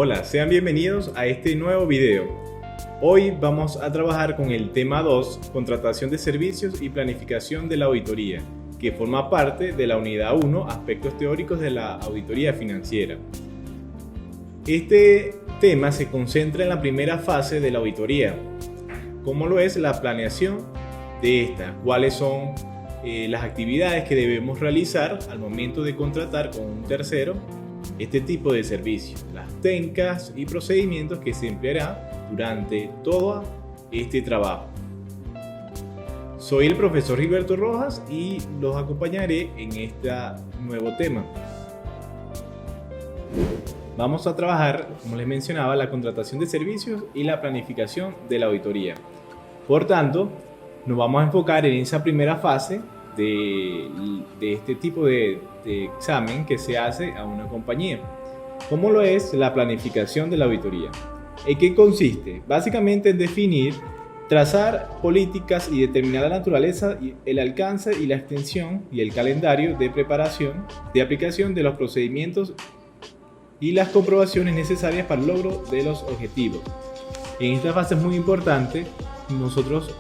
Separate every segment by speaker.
Speaker 1: Hola, sean bienvenidos a este nuevo video. Hoy vamos a trabajar con el tema 2, contratación de servicios y planificación de la auditoría, que forma parte de la unidad 1, aspectos teóricos de la auditoría financiera. Este tema se concentra en la primera fase de la auditoría, como lo es la planeación de esta, cuáles son las actividades que debemos realizar al momento de contratar con un tercero este tipo de servicio, las técnicas y procedimientos que se empleará durante todo este trabajo. Soy el profesor Gilberto Rojas y los acompañaré en este nuevo tema. Vamos a trabajar, como les mencionaba, la contratación de servicios y la planificación de la auditoría. Por tanto, nos vamos a enfocar en esa primera fase de este tipo de examen que se hace a una compañía, como lo es la planificación de la auditoría. ¿En qué consiste? Básicamente en definir, trazar políticas y determinar la naturaleza, el alcance y la extensión y el calendario de preparación, de aplicación de los procedimientos y las comprobaciones necesarias para el logro de los objetivos. En esta fase es muy importante nosotros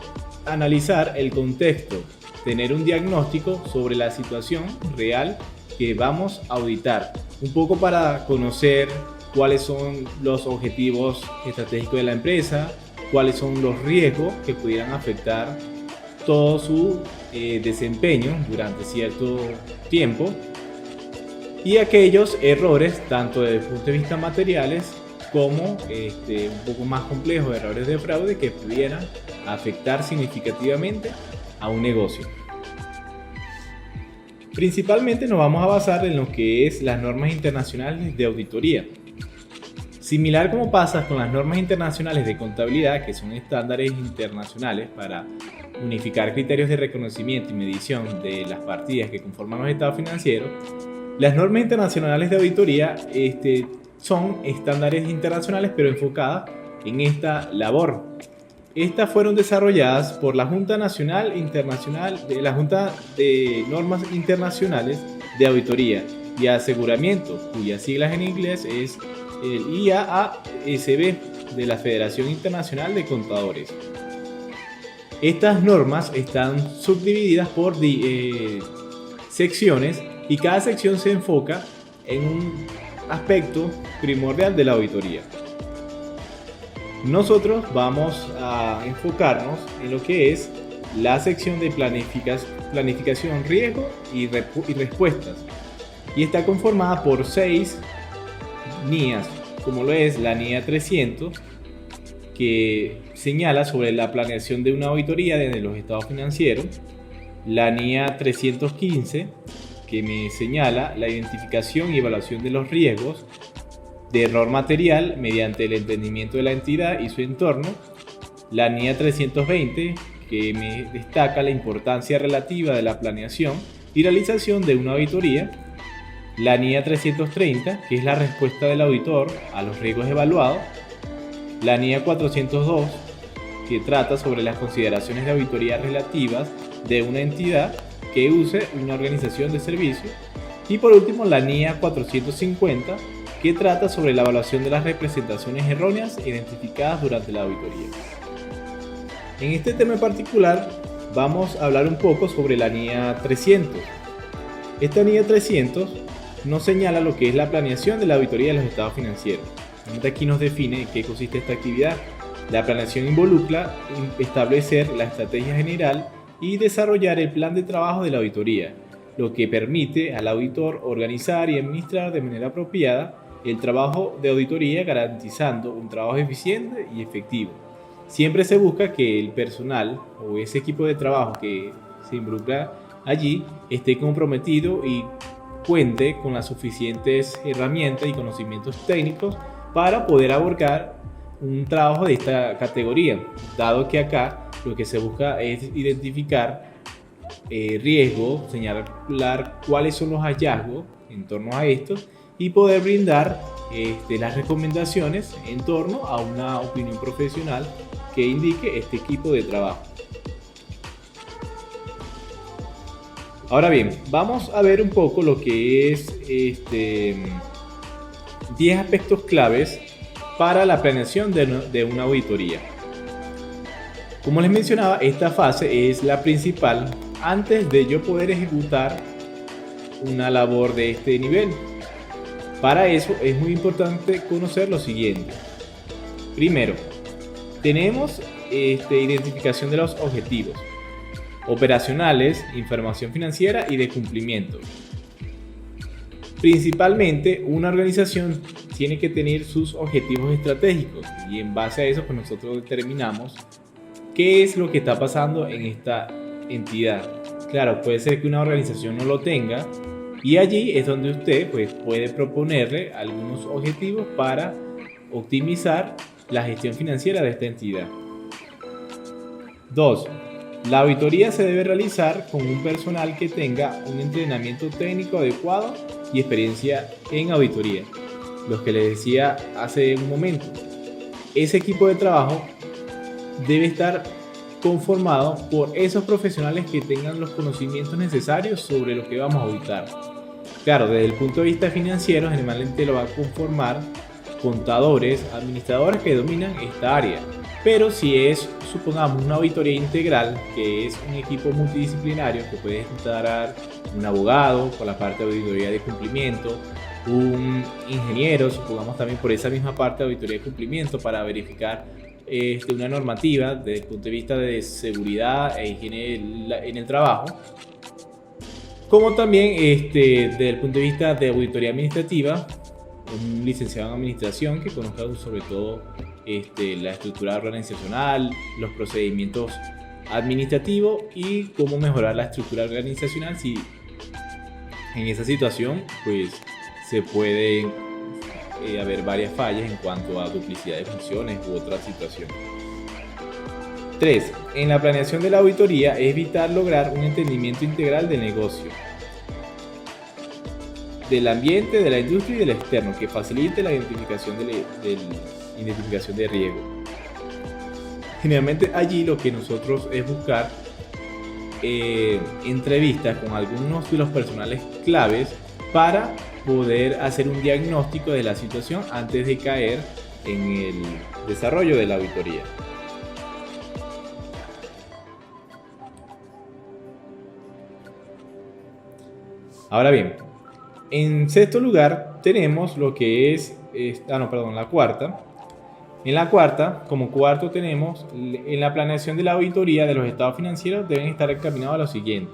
Speaker 1: analizar el contexto, tener un diagnóstico sobre la situación real que vamos a auditar, un poco para conocer cuáles son los objetivos estratégicos de la empresa, cuáles son los riesgos que pudieran afectar todo su desempeño durante cierto tiempo y aquellos errores, tanto desde el punto de vista materiales como un poco más complejos, errores de fraude que pudieran afectar significativamente a un negocio. Principalmente nos vamos a basar en lo que es las normas internacionales de auditoría. Similar como pasa con las normas internacionales de contabilidad, que son estándares internacionales para unificar criterios de reconocimiento y medición de las partidas que conforman los estados financieros, las normas internacionales de auditoría son estándares internacionales pero enfocadas en esta labor. Estas fueron desarrolladas por la Junta Nacional Internacional de la Junta de Normas Internacionales de Auditoría y Aseguramiento, cuyas siglas en inglés es el IAASB de la Federación Internacional de Contadores. Estas normas están subdivididas por secciones y cada sección se enfoca en un aspecto primordial de la auditoría. Nosotros vamos a enfocarnos en lo que es la sección de planificación, riesgo y respuestas, y está conformada por 6 NIAs, como lo es la NIA 300, que señala sobre la planeación de una auditoría desde los estados financieros, la NIA 315, que me señala la identificación y evaluación de los riesgos de error material mediante el entendimiento de la entidad y su entorno, la NIA 320, que me destaca la importancia relativa de la planeación y realización de una auditoría, la NIA 330, que es la respuesta del auditor a los riesgos evaluados, la NIA 402, que trata sobre las consideraciones de auditoría relativas de una entidad que use una organización de servicio, y por último la NIA 450, que trata sobre la evaluación de las representaciones erróneas identificadas durante la auditoría. En este tema en particular vamos a hablar un poco sobre la NIA 300. Esta NIA 300 nos señala lo que es la planeación de la auditoría de los estados financieros. Aquí nos define en qué consiste esta actividad. La planeación involucra establecer la estrategia general y desarrollar el plan de trabajo de la auditoría, lo que permite al auditor organizar y administrar de manera apropiada el trabajo de auditoría, garantizando un trabajo eficiente y efectivo. Siempre se busca que el personal o ese equipo de trabajo que se involucra allí esté comprometido y cuente con las suficientes herramientas y conocimientos técnicos para poder abordar un trabajo de esta categoría, dado que acá lo que se busca es identificar riesgos, señalar cuáles son los hallazgos en torno a estos y poder brindar las recomendaciones en torno a una opinión profesional que indique este equipo de trabajo. Ahora bien, vamos a ver un poco lo que es 10 aspectos claves para la planeación de una auditoría. Como les mencionaba, esta fase es la principal antes de yo poder ejecutar una labor de este nivel. Para eso es muy importante conocer lo siguiente. Primero, tenemos identificación de los objetivos operacionales, información financiera y de cumplimiento. Principalmente, una organización tiene que tener sus objetivos estratégicos y en base a eso pues nosotros determinamos qué es lo que está pasando en esta entidad. Claro, puede ser que una organización no lo tenga y allí es donde usted pues, puede proponerle algunos objetivos para optimizar la gestión financiera de esta entidad. 2. La auditoría se debe realizar con un personal que tenga un entrenamiento técnico adecuado y experiencia en auditoría. Lo que les decía hace un momento, ese equipo de trabajo debe estar conformado por esos profesionales que tengan los conocimientos necesarios sobre lo que vamos a auditar. Claro, desde el punto de vista financiero, generalmente lo va a conformar contadores, administradores que dominan esta área. Pero si es, supongamos, una auditoría integral, que es un equipo multidisciplinario que puede estar un abogado por la parte de auditoría de cumplimiento, un ingeniero, supongamos también por esa misma parte de auditoría de cumplimiento para verificar una normativa desde el punto de vista de seguridad e higiene en el trabajo, como también desde el punto de vista de auditoría administrativa, un licenciado en administración que conozca sobre todo la estructura organizacional, los procedimientos administrativos y cómo mejorar la estructura organizacional si en esa situación pues se puede haber varias fallas en cuanto a duplicidad de funciones u otras situaciones. 3. En la planeación de la auditoría es vital lograr un entendimiento integral del negocio, del ambiente, de la industria y del externo, que facilite la identificación de riesgo. Generalmente allí lo que nosotros es buscar entrevistas con algunos de los personales claves para poder hacer un diagnóstico de la situación antes de caer en el desarrollo de la auditoría. Ahora bien, en sexto lugar tenemos lo que es, la cuarta. En la cuarta, como cuarto tenemos, en la planeación de la auditoría de los estados financieros deben estar encaminados a lo siguiente.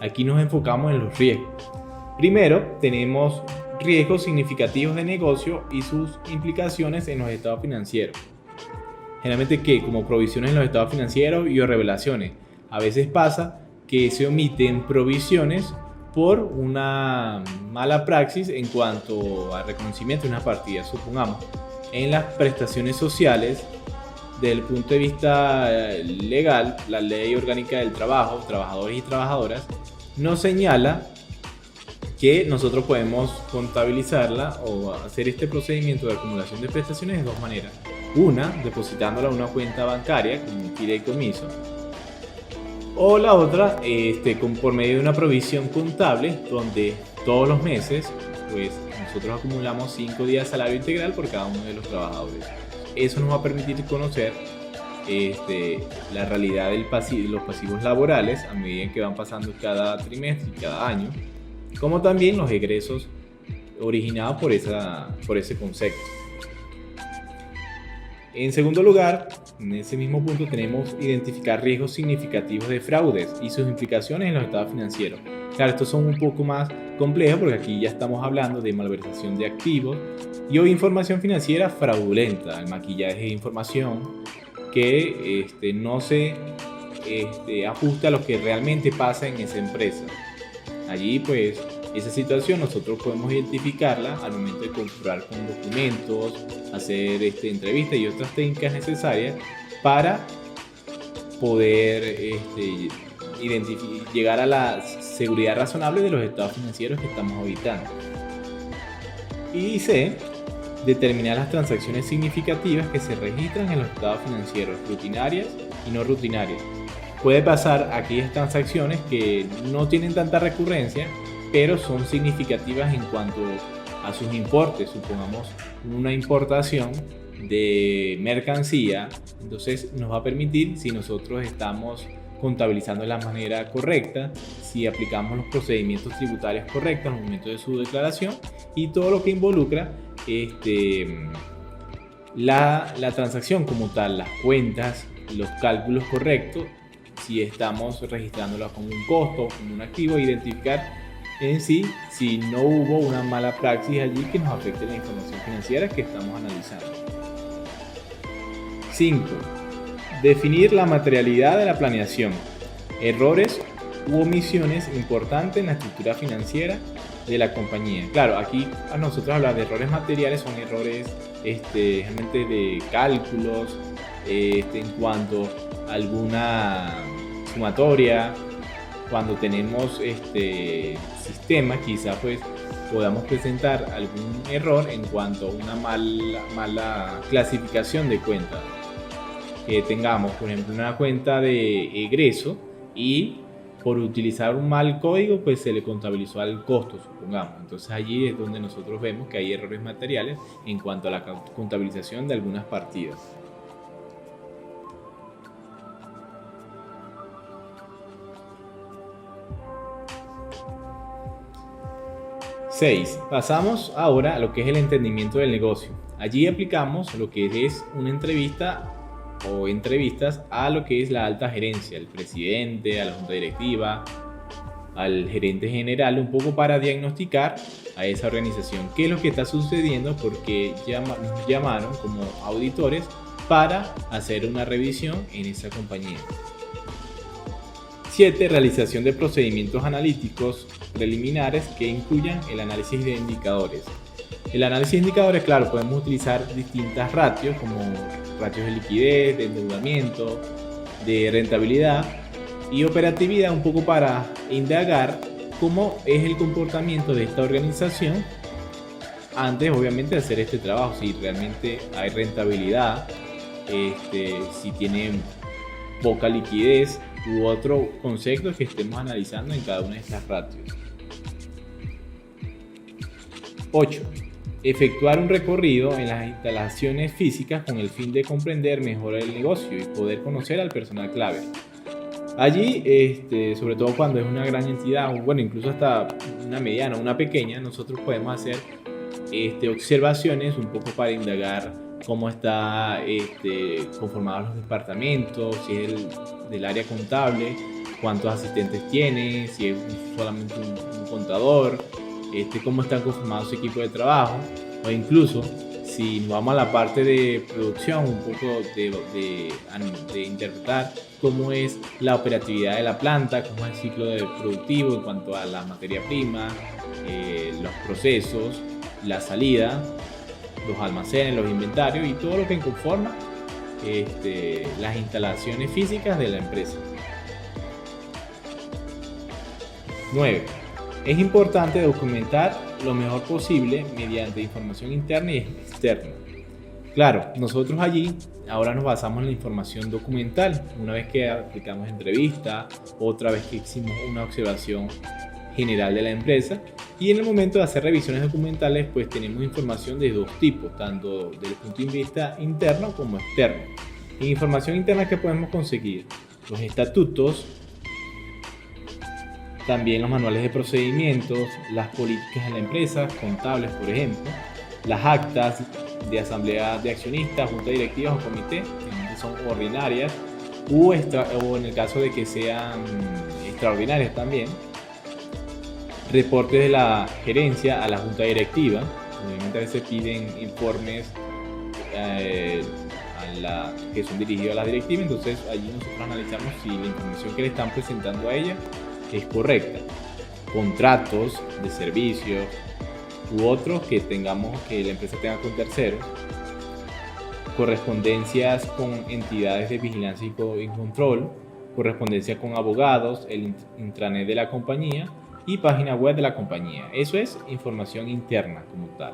Speaker 1: Aquí nos enfocamos en los riesgos. Primero, tenemos riesgos significativos de negocio y sus implicaciones en los estados financieros. Generalmente, como provisiones en los estados financieros y o revelaciones. A veces pasa que se omiten provisiones por una mala praxis en cuanto a reconocimiento de una partida. Supongamos, en las prestaciones sociales, desde el punto de vista legal, la Ley Orgánica del Trabajo, trabajadores y trabajadoras, nos señala que nosotros podemos contabilizarla o hacer este procedimiento de acumulación de prestaciones de dos maneras. Una, depositándola en una cuenta bancaria como un fideicomiso, o la otra por medio de una provisión contable donde todos los meses pues nosotros acumulamos 5 días de salario integral por cada uno de los trabajadores. Eso nos va a permitir conocer la realidad de los pasivos laborales a medida que van pasando cada trimestre y cada año, como también los egresos originados por ese concepto. En segundo lugar, en ese mismo punto tenemos identificar riesgos significativos de fraudes y sus implicaciones en los estados financieros. Claro, estos son un poco más complejos porque aquí ya estamos hablando de malversación de activos y o información financiera fraudulenta, el maquillaje de información que no se ajusta a lo que realmente pasa en esa empresa. Allí pues esa situación nosotros podemos identificarla al momento de comprobar con documentos, hacer entrevistas y otras técnicas necesarias para poder llegar a la seguridad razonable de los estados financieros que estamos auditando. Y C, determinar las transacciones significativas que se registran en los estados financieros, rutinarias y no rutinarias. Puede pasar aquellas transacciones que no tienen tanta recurrencia, pero son significativas en cuanto a sus importes. Supongamos una importación de mercancía, entonces nos va a permitir, si nosotros estamos contabilizando de la manera correcta, si aplicamos los procedimientos tributarios correctos al momento de su declaración y todo lo que involucra la transacción como tal, las cuentas, los cálculos correctos, si estamos registrándola como un costo, como un activo, identificar en sí si no hubo una mala praxis allí que nos afecte la información financiera que estamos analizando. 5. Definir la materialidad de la planeación. Errores u omisiones importantes en la estructura financiera de la compañía. Claro, aquí a nosotros hablar de errores materiales son errores realmente de cálculos, en cuanto a alguna sumatoria, cuando tenemos sistema, quizá pues podamos presentar algún error en cuanto a una mala clasificación de cuentas. Que tengamos, por ejemplo, una cuenta de egreso y por utilizar un mal código, pues se le contabilizó al costo, supongamos. Entonces allí es donde nosotros vemos que hay errores materiales en cuanto a la contabilización de algunas partidas. Pasamos ahora a lo que es el entendimiento del negocio. Allí aplicamos lo que es una entrevista o entrevistas a lo que es la alta gerencia, al presidente, a la junta directiva, al gerente general, un poco para diagnosticar a esa organización qué es lo que está sucediendo, porque nos llamaron como auditores para hacer una revisión en esa compañía. 7. Realización de procedimientos analíticos preliminares que incluyan el análisis de indicadores. El análisis de indicadores, claro, podemos utilizar distintas ratios como ratios de liquidez, de endeudamiento, de rentabilidad y operatividad, un poco para indagar cómo es el comportamiento de esta organización antes, obviamente, de hacer este trabajo, si realmente hay rentabilidad, si tienen poca liquidez u otro concepto que estemos analizando en cada una de estas ratios. 8. Efectuar un recorrido en las instalaciones físicas con el fin de comprender mejor el negocio y poder conocer al personal clave. Allí, sobre todo cuando es una gran entidad, o bueno, incluso hasta una mediana o una pequeña, nosotros podemos hacer observaciones un poco para indagar cómo está conformados los departamentos, si es del área contable, cuántos asistentes tiene, si es solamente un contador, cómo están conformados su equipo de trabajo, o incluso si nos vamos a la parte de producción, un poco de interpretar cómo es la operatividad de la planta, cómo es el ciclo productivo en cuanto a la materia prima, los procesos, la salida, los almacenes, los inventarios y todo lo que conforma las instalaciones físicas de la empresa. 9. Es importante documentar lo mejor posible mediante información interna y externa. Claro, nosotros allí ahora nos basamos en la información documental, una vez que aplicamos entrevista, otra vez que hicimos una observación general de la empresa, y en el momento de hacer revisiones documentales pues tenemos información de dos tipos, tanto desde el punto de vista interno como externo. En información interna, ¿qué podemos conseguir? Los estatutos, también los manuales de procedimientos, las políticas de la empresa, contables por ejemplo, las actas de asamblea de accionistas, junta directiva o comité, que son ordinarias, o en el caso de que sean extraordinarias también, reportes de la gerencia a la junta directiva. Obviamente a veces piden informes que son dirigidos a la directiva, entonces allí nosotros analizamos si la información que le están presentando a ella es correcta. Contratos de servicios u otros que la empresa tenga con terceros, correspondencias con entidades de vigilancia y control, correspondencia con abogados, el intranet de la compañía y página web de la compañía. Eso es información interna como tal.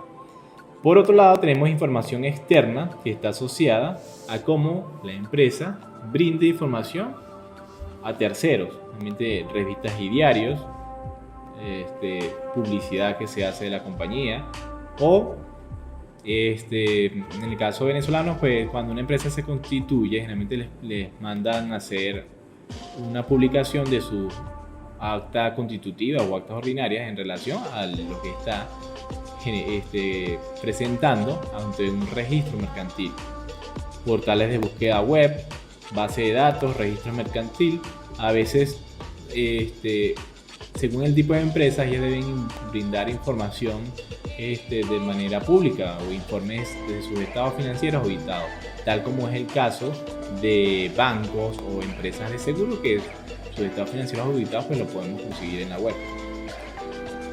Speaker 1: Por otro lado, tenemos información externa que está asociada a cómo la empresa brinda información a terceros, realmente revistas y diarios, publicidad que se hace de la compañía o En el caso venezolano, pues cuando una empresa se constituye, generalmente les mandan hacer una publicación de su acta constitutiva o actas ordinarias en relación a lo que está presentando ante un registro mercantil. Portales de búsqueda web, base de datos, registro mercantil. A veces, según el tipo de empresa, ellas deben brindar información de manera pública o informes de sus estados financieros auditados, tal como es el caso de bancos o empresas de seguro, que sus estados financieros auditados pues lo podemos conseguir en la web.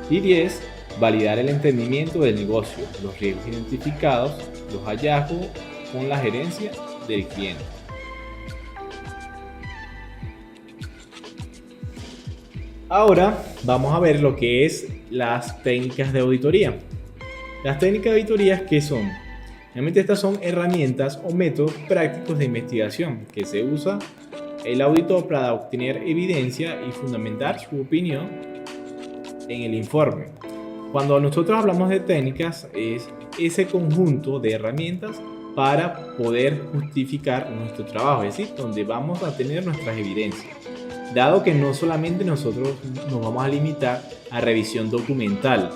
Speaker 1: Y 10. Validar el entendimiento del negocio, los riesgos identificados, los hallazgos con la gerencia del cliente. Ahora vamos a ver lo que es las técnicas de auditoría. Las técnicas de auditoría, ¿qué son? Realmente estas son herramientas o métodos prácticos de investigación que se usa el auditor para obtener evidencia y fundamentar su opinión en el informe. Cuando nosotros hablamos de técnicas, es ese conjunto de herramientas para poder justificar nuestro trabajo, es decir, donde vamos a tener nuestras evidencias. Dado que no solamente nosotros nos vamos a limitar a revisión documental,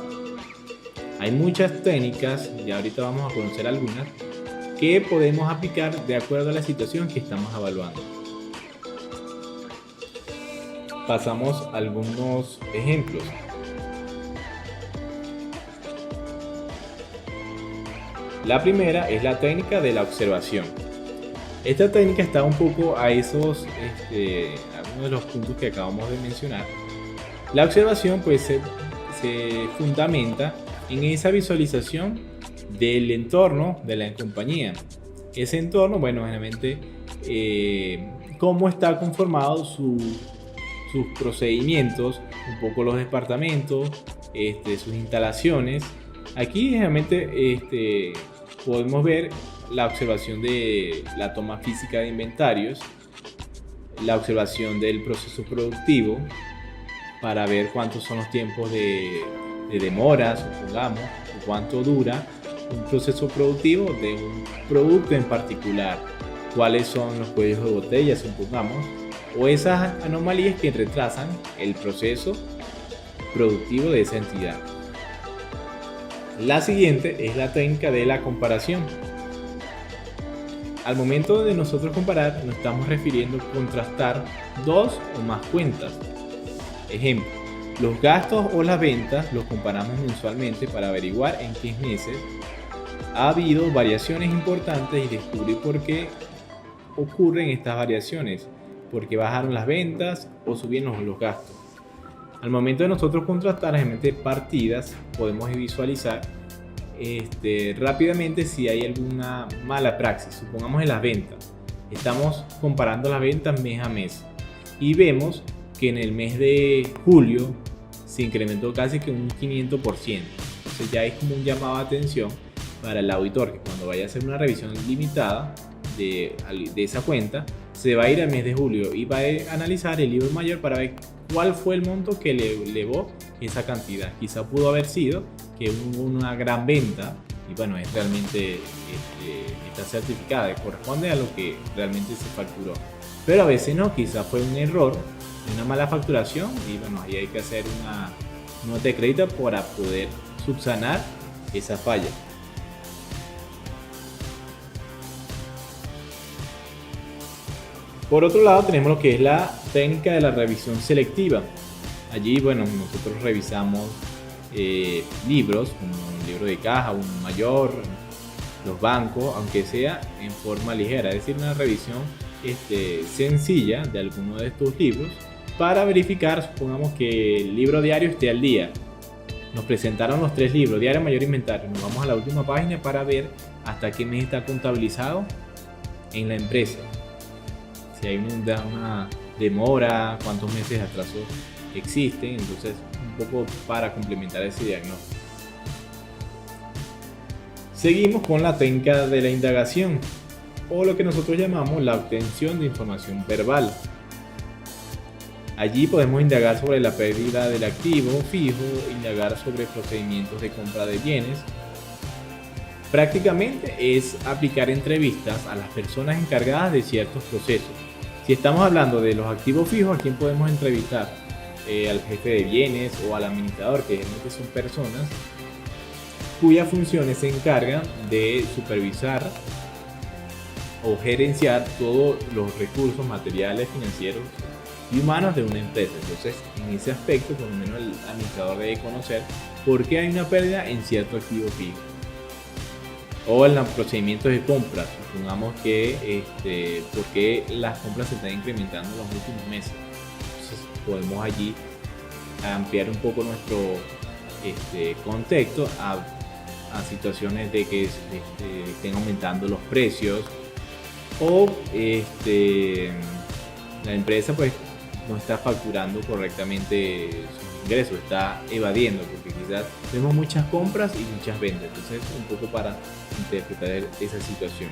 Speaker 1: hay muchas técnicas, y ahorita vamos a conocer algunas, que podemos aplicar de acuerdo a la situación que estamos evaluando. Pasamos a algunos ejemplos. La primera es la técnica de la observación. Esta técnica está un poco a algunos de los puntos que acabamos de mencionar. La observación pues se fundamenta en esa visualización del entorno de la compañía. Ese entorno, bueno, generalmente cómo está conformado sus procedimientos, un poco los departamentos, sus instalaciones. Aquí generalmente podemos ver la observación de la toma física de inventarios, la observación del proceso productivo para ver cuántos son los tiempos de demora, supongamos, o cuánto dura un proceso productivo de un producto en particular, cuáles son los cuellos de botella, supongamos, o esas anomalías que retrasan el proceso productivo de esa entidad. La siguiente es la técnica de la comparación. Al momento de nosotros comparar, nos estamos refiriendo a contrastar dos o más cuentas. Ejemplo, los gastos o las ventas los comparamos mensualmente para averiguar en qué meses ha habido variaciones importantes y descubrir por qué ocurren estas variaciones, por qué bajaron las ventas o subieron los gastos. Al momento de nosotros contrastar realmente partidas, podemos visualizar rápidamente si hay alguna mala praxis. Supongamos en las ventas, estamos comparando las ventas mes a mes y vemos que en el mes de julio se incrementó casi que un 500%. Entonces ya es como un llamado de atención para el auditor, que cuando vaya a hacer una revisión limitada de esa cuenta, se va a ir al mes de julio y va a analizar el libro mayor para ver cuál fue el monto que le elevó esa cantidad. Quizá pudo haber sido que hubo una gran venta y bueno, es realmente está certificada, corresponde a lo que realmente se facturó. Pero a veces no, quizá fue un error, una mala facturación y bueno, ahí hay que hacer una nota de crédito para poder subsanar esa falla. Por otro lado tenemos lo que es la técnica de la revisión selectiva. Allí, bueno, nosotros revisamos libros, un libro de caja, un mayor, los bancos, aunque sea en forma ligera, es decir, una revisión sencilla de alguno de estos libros para verificar, supongamos que el libro diario esté al día. Nos presentaron los 3 libros, diario, mayor, inventario. Nos vamos a la última página para ver hasta qué mes está contabilizado en la empresa. Si hay una demora, cuántos meses de atraso existen, entonces un poco para complementar ese diagnóstico. Seguimos con la técnica de la indagación, o lo que nosotros llamamos la obtención de información verbal. Allí podemos indagar sobre la pérdida del activo fijo, indagar sobre procedimientos de compra de bienes, Prácticamente es aplicar entrevistas a las personas encargadas de ciertos procesos. Si estamos hablando de los activos fijos, ¿a quién podemos entrevistar? Al jefe de bienes o al administrador, que generalmente son personas cuyas funciones se encargan de supervisar o gerenciar todos los recursos materiales, financieros y humanos de una empresa. Entonces, en ese aspecto, por lo menos el administrador debe conocer por qué hay una pérdida en cierto activo fijo. O en los procedimientos de compras, supongamos que por qué las compras se están incrementando en los últimos meses. Entonces, podemos allí ampliar un poco nuestro contexto a situaciones de que estén aumentando los precios o la empresa pues no está facturando correctamente sus ingresos, está evadiendo, porque quizás vemos muchas compras y muchas ventas. Entonces, un poco para interpretar esa situación.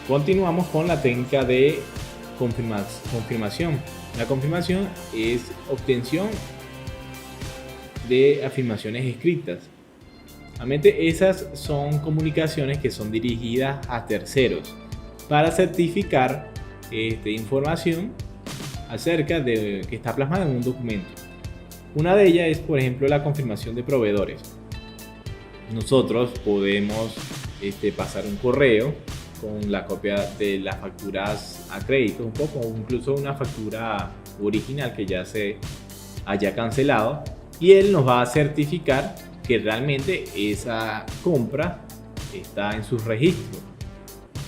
Speaker 1: Continuamos con la técnica de confirmación. La confirmación es obtención de afirmaciones escritas. Realmente esas son comunicaciones que son dirigidas a terceros para certificar información acerca de que está plasmada en un documento. Una de ellas es, por ejemplo, la confirmación de proveedores. Nosotros podemos pasar un correo con la copia de las facturas a crédito, un poco, o incluso una factura original que ya se haya cancelado, y él nos va a certificar que realmente esa compra está en sus registros,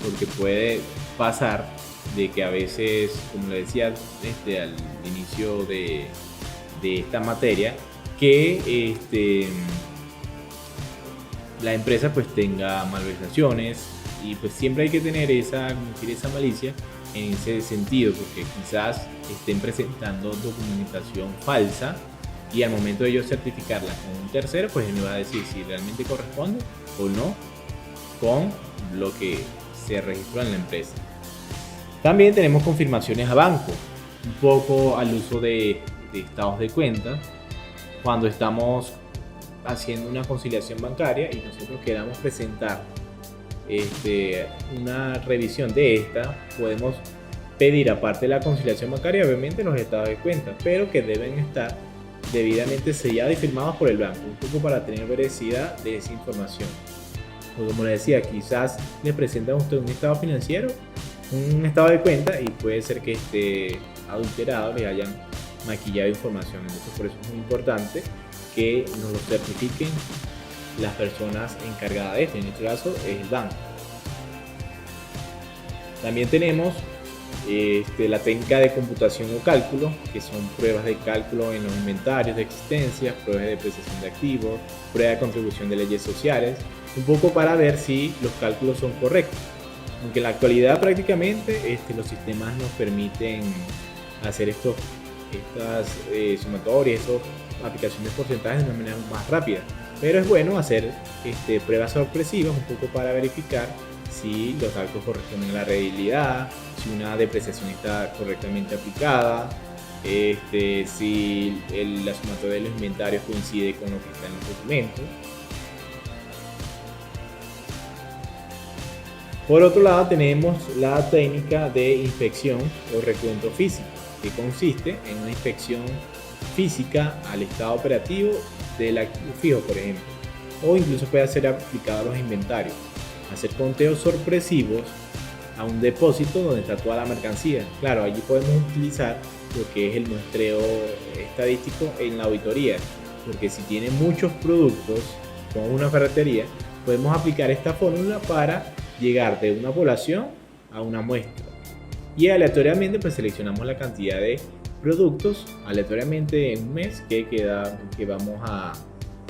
Speaker 1: porque puede pasar de que a veces, como le decía al inicio de esta materia, que la empresa pues tenga malversaciones, y pues siempre hay que tener esa malicia en ese sentido, porque quizás estén presentando documentación falsa y al momento de ellos certificarla con un tercero, pues él me va a decir si realmente corresponde o no con lo que se registró en la empresa. También tenemos confirmaciones a banco, un poco al uso de estados de cuenta. Cuando estamos haciendo una conciliación bancaria y nosotros queramos presentar una revisión de esta, podemos pedir, aparte de la conciliación bancaria, obviamente los estados de cuenta, pero que deben estar debidamente sellados y firmados por el banco, un poco para tener veracidad de esa información. O como les decía, quizás le presentan a usted un estado financiero, un estado de cuenta, y puede ser que esté adulterado, le hayan maquillado información. Entonces, por eso es muy importante que nos lo certifiquen las personas encargadas de esto. En este caso es el banco. También tenemos la técnica de computación o cálculo, que son pruebas de cálculo en los inventarios de existencia, pruebas de depreciación de activos, pruebas de contribución de leyes sociales, un poco para ver si los cálculos son correctos. Aunque en la actualidad prácticamente los sistemas nos permiten hacer estas sumatorias, estas aplicaciones de porcentajes de una manera más rápida. Pero es bueno hacer pruebas sorpresivas, un poco para verificar si los cálculos corresponden a la realidad, si una depreciación está correctamente aplicada, si la sumatoria de los inventarios coincide con lo que está en los documentos. Por otro lado, tenemos la técnica de inspección o recuento físico, que consiste en una inspección física al estado operativo del activo fijo, por ejemplo, o incluso puede ser aplicado a los inventarios, hacer conteos sorpresivos a un depósito donde está toda la mercancía. Claro, allí podemos utilizar lo que es el muestreo estadístico en la auditoría, porque si tiene muchos productos con una ferretería, podemos aplicar esta fórmula para llegar de una población a una muestra, y aleatoriamente pues seleccionamos la cantidad de productos aleatoriamente en un mes que vamos a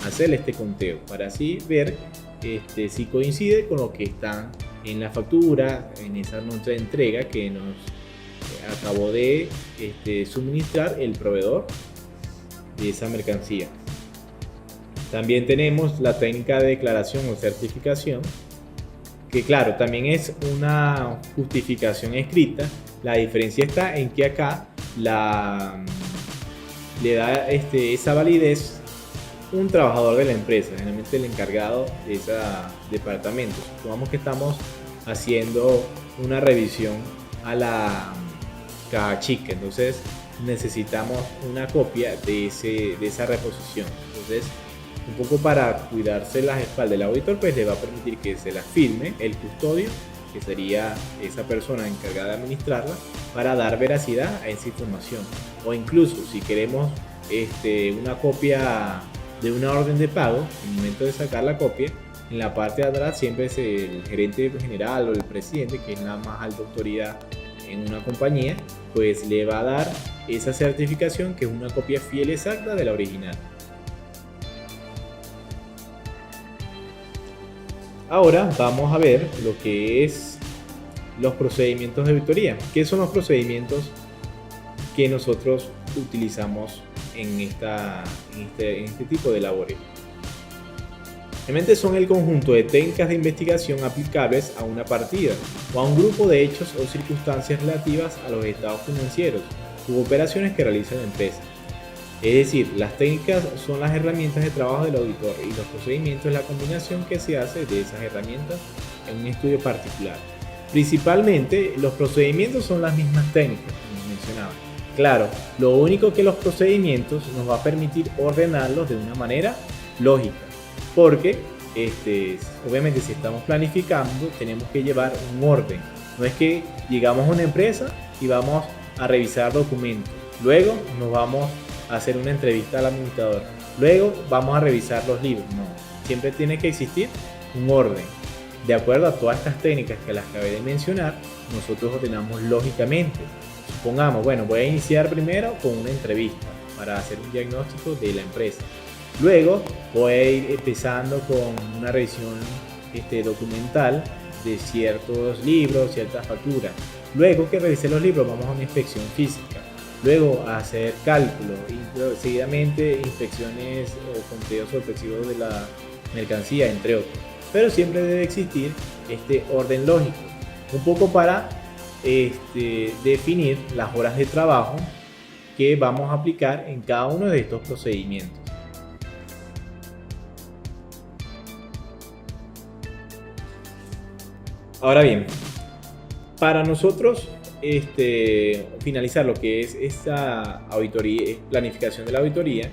Speaker 1: hacer este conteo, para así ver si coincide con lo que está en la factura, en esa nota de entrega que nos acabó de suministrar el proveedor de esa mercancía. También tenemos la técnica de declaración o certificación, que claro, también es una justificación escrita. La diferencia está en que acá le da esa validez un trabajador de la empresa, generalmente el encargado de ese departamento. Supongamos que estamos haciendo una revisión a la caja chica, entonces necesitamos una copia de esa reposición. Entonces, un poco para cuidarse las espaldas del auditor, pues le va a permitir que se la firme el custodio, que sería esa persona encargada de administrarla, para dar veracidad a esa información. O incluso si queremos una copia de una orden de pago, en el momento de sacar la copia, en la parte de atrás siempre es el gerente general o el presidente, que es la más alta autoridad en una compañía, pues le va a dar esa certificación, que es una copia fiel exacta de la original. Ahora vamos a ver lo que es los procedimientos de auditoría. ¿Qué son los procedimientos que nosotros utilizamos en este tipo de labores? Realmente son el conjunto de técnicas de investigación aplicables a una partida o a un grupo de hechos o circunstancias relativas a los estados financieros u operaciones que realiza la empresa. Es decir, las técnicas son las herramientas de trabajo del auditor y los procedimientos es la combinación que se hace de esas herramientas en un estudio particular. Principalmente, los procedimientos son las mismas técnicas, como mencionaba. Claro, lo único que los procedimientos nos va a permitir ordenarlos de una manera lógica, porque obviamente si estamos planificando tenemos que llevar un orden. No es que llegamos a una empresa y vamos a revisar documentos, luego nos vamos a hacer una entrevista al administrador, luego vamos a revisar los libros. No, siempre tiene que existir un orden. De acuerdo a todas estas técnicas que las acabé de mencionar, nosotros ordenamos lógicamente. Supongamos, bueno, voy a iniciar primero con una entrevista para hacer un diagnóstico de la empresa. Luego voy a ir empezando con una revisión documental de ciertos libros, ciertas facturas. Luego que revise los libros vamos a una inspección física. Luego a hacer cálculos y seguidamente inspecciones o conteos sorpresivos de la mercancía, entre otros. Pero siempre debe existir este orden lógico, un poco para definir las horas de trabajo que vamos a aplicar en cada uno de estos procedimientos. Ahora bien, para nosotros finalizar lo que es esta auditoría, planificación de la auditoría,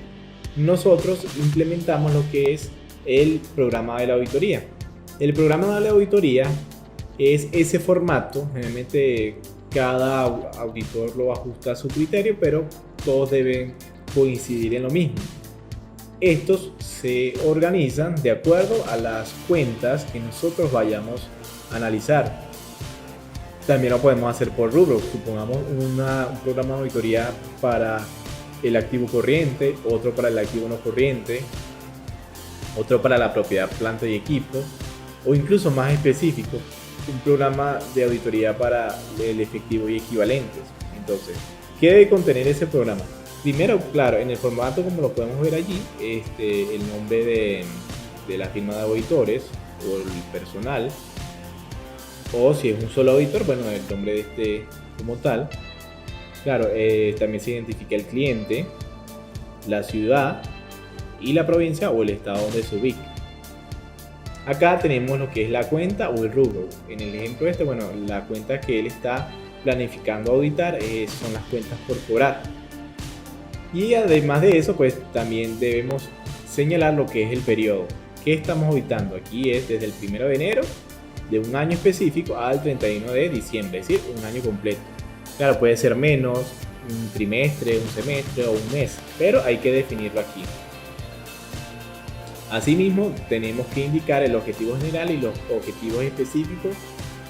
Speaker 1: nosotros implementamos lo que es el programa de la auditoría. El programa de la auditoría es ese formato, generalmente cada auditor lo ajusta a su criterio, pero todos deben coincidir en lo mismo. Estos se organizan de acuerdo a las cuentas que nosotros vayamos a analizar. También lo podemos hacer por rubro. Supongamos un programa de auditoría para el activo corriente, otro para el activo no corriente, otro para la propiedad, planta y equipo, o incluso más específico, un programa de auditoría para el efectivo y equivalentes. Entonces, ¿qué debe contener ese programa? Primero, claro, en el formato como lo podemos ver allí, el nombre de la firma de auditores o el personal, o si es un solo auditor, bueno, el nombre de como tal. Claro, también se identifica el cliente, la ciudad y la provincia o el estado donde se ubica. Acá tenemos lo que es la cuenta o el rubro. En el ejemplo bueno, la cuenta que él está planificando auditar son las cuentas por cobrar. Y además de eso, pues también debemos señalar lo que es el periodo. ¿Qué estamos auditando? Aquí es desde el 1 de enero de un año específico al 31 de diciembre, es decir, un año completo. Claro, puede ser menos, un trimestre, un semestre o un mes, pero hay que definirlo aquí. Asimismo, tenemos que indicar el objetivo general y los objetivos específicos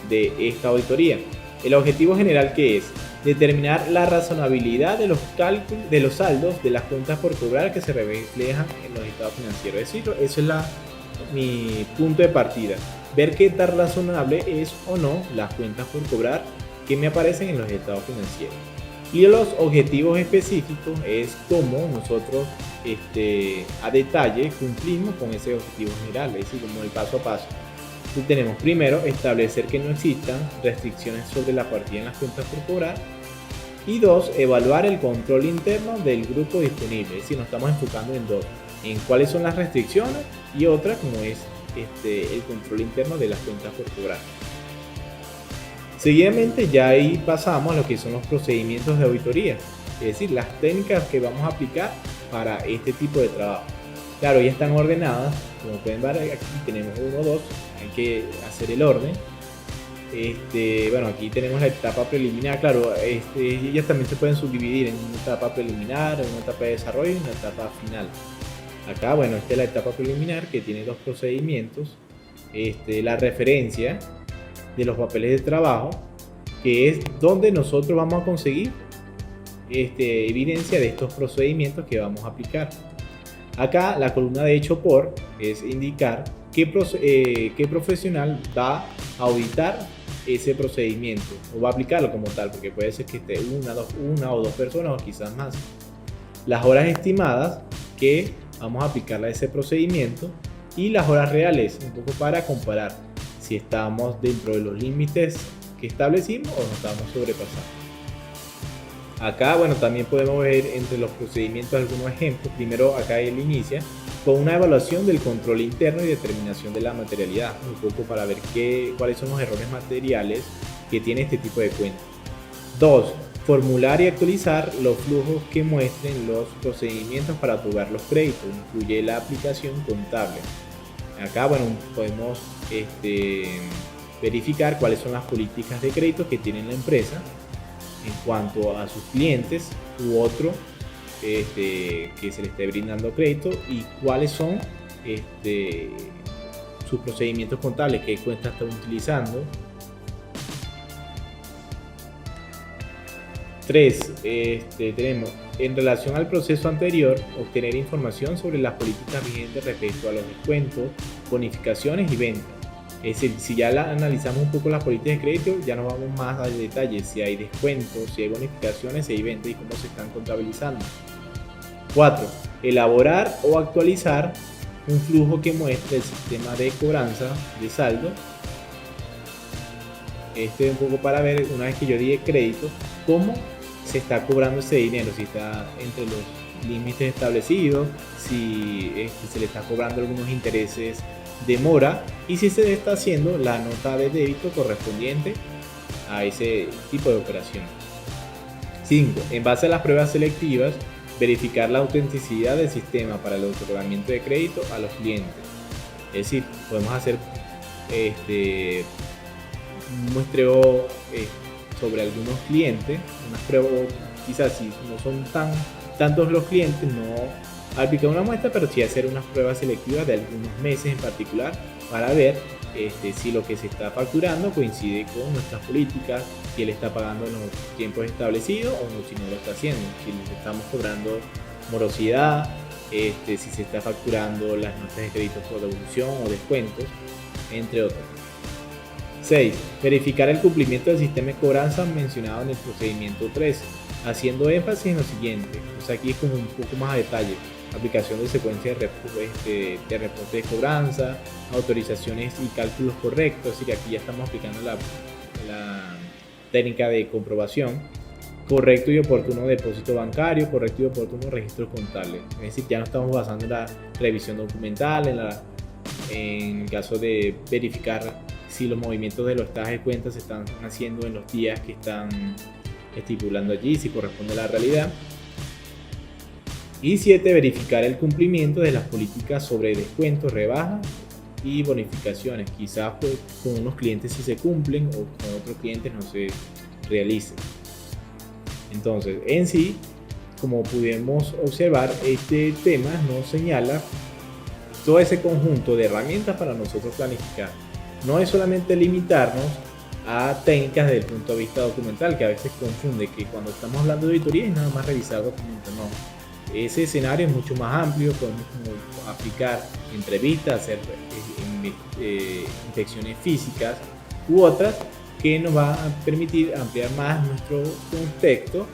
Speaker 1: de esta auditoría. El objetivo general, ¿qué es? Determinar la razonabilidad de los cálculos de los saldos de las cuentas por cobrar que se reflejan en los estados financieros. Es decir, eso es mi punto de partida. Ver qué tan razonable es o no las cuentas por cobrar que me aparecen en los estados financieros. Y los objetivos específicos es cómo nosotros a detalle cumplimos con ese objetivo general, es decir, como el paso a paso. Entonces tenemos primero establecer que no existan restricciones sobre la partida en las cuentas por cobrar. Y dos, evaluar el control interno del grupo disponible, es decir, nos estamos enfocando en dos. en cuáles son las restricciones y otra como es el control interno de las cuentas por cobrar. Seguidamente ya ahí pasamos a lo que son los procedimientos de auditoría, es decir, las técnicas que vamos a aplicar para este tipo de trabajo. Claro, ya están ordenadas, como pueden ver aquí tenemos 1, 2, hay que hacer el orden. Bueno, aquí tenemos la etapa preliminar, claro, ellas también se pueden subdividir en una etapa preliminar, en una etapa de desarrollo y una etapa final. Acá, bueno, esta es la etapa preliminar que tiene 2 procedimientos, la referencia de los papeles de trabajo, que es donde nosotros vamos a conseguir evidencia de estos procedimientos que vamos a aplicar. Acá la columna de hecho por es indicar qué profesional va a auditar ese procedimiento o va a aplicarlo como tal, porque puede ser que esté una o dos personas o quizás más. Las horas estimadas que vamos a aplicarle a ese procedimiento y las horas reales, un poco para comparar si estamos dentro de los límites que establecimos o no estamos sobrepasando. Acá, bueno, también podemos ver entre los procedimientos algunos ejemplos. Primero, acá él inicia con una evaluación del control interno y determinación de la materialidad, un poco para ver cuáles son los errores materiales que tiene este tipo de cuenta. 2. Formular y actualizar los flujos que muestren los procedimientos para otorgar los créditos, incluye la aplicación contable. Acá, bueno, podemos verificar cuáles son las políticas de crédito que tiene la empresa en cuanto a sus clientes u otro que se le esté brindando crédito y cuáles son sus procedimientos contables, qué cuentas están utilizando. 3. Tenemos en relación al proceso anterior obtener información sobre las políticas vigentes respecto a los descuentos, bonificaciones y ventas. Es decir, si ya analizamos un poco las políticas de crédito, ya nos vamos más a detalles, si hay descuentos, si hay bonificaciones, si hay ventas y cómo se están contabilizando. 4. Elaborar o actualizar un flujo que muestre el sistema de cobranza de saldo. Un poco para ver, una vez que yo di crédito, cómo se está cobrando ese dinero, si está entre los límites establecidos, si se le está cobrando algunos intereses de mora y si se está haciendo la nota de débito correspondiente a ese tipo de operación. 5. En base a las pruebas selectivas, verificar la autenticidad del sistema para el otorgamiento de crédito a los clientes. Es decir, podemos hacer un muestreo sobre algunos clientes, unas pruebas, quizás si no son tantos los clientes, no aplicar una muestra, pero sí hacer unas pruebas selectivas de algunos meses en particular para ver si lo que se está facturando coincide con nuestras políticas, si él está pagando en los tiempos establecidos o no, si no lo está haciendo, si le estamos cobrando morosidad, si se está facturando las notas de crédito por devolución o descuentos, entre otros. 6. Verificar el cumplimiento del sistema de cobranza mencionado en el procedimiento 3, haciendo énfasis en lo siguiente. O sea, aquí es como un poco más a detalle. Aplicación de secuencia de reporte de cobranza, autorizaciones y cálculos correctos. Es decir, aquí ya estamos aplicando la técnica de comprobación. Correcto y oportuno depósito bancario, correcto y oportuno registro contable. Es decir, ya no estamos basando en la revisión documental, en caso de verificar si los movimientos de los estados de cuenta se están haciendo en los días que están estipulando allí, si corresponde a la realidad. Y 7. Verificar el cumplimiento de las políticas sobre descuentos, rebajas y bonificaciones. Quizás pues, con unos clientes sí se cumplen o con otros clientes no se realicen. Entonces, en sí, como pudimos observar, este tema nos señala todo ese conjunto de herramientas para nosotros planificar. No es solamente limitarnos a técnicas desde el punto de vista documental, que a veces confunde que cuando estamos hablando de auditoría es nada más revisar documentos. No, ese escenario es mucho más amplio, podemos aplicar entrevistas, hacer inspecciones físicas u otras que nos va a permitir ampliar más nuestro contexto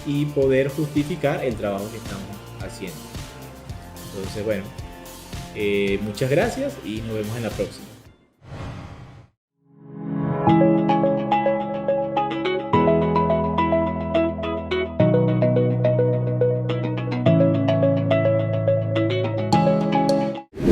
Speaker 1: y poder justificar el trabajo que estamos haciendo. Entonces, bueno, muchas gracias y nos vemos en la próxima.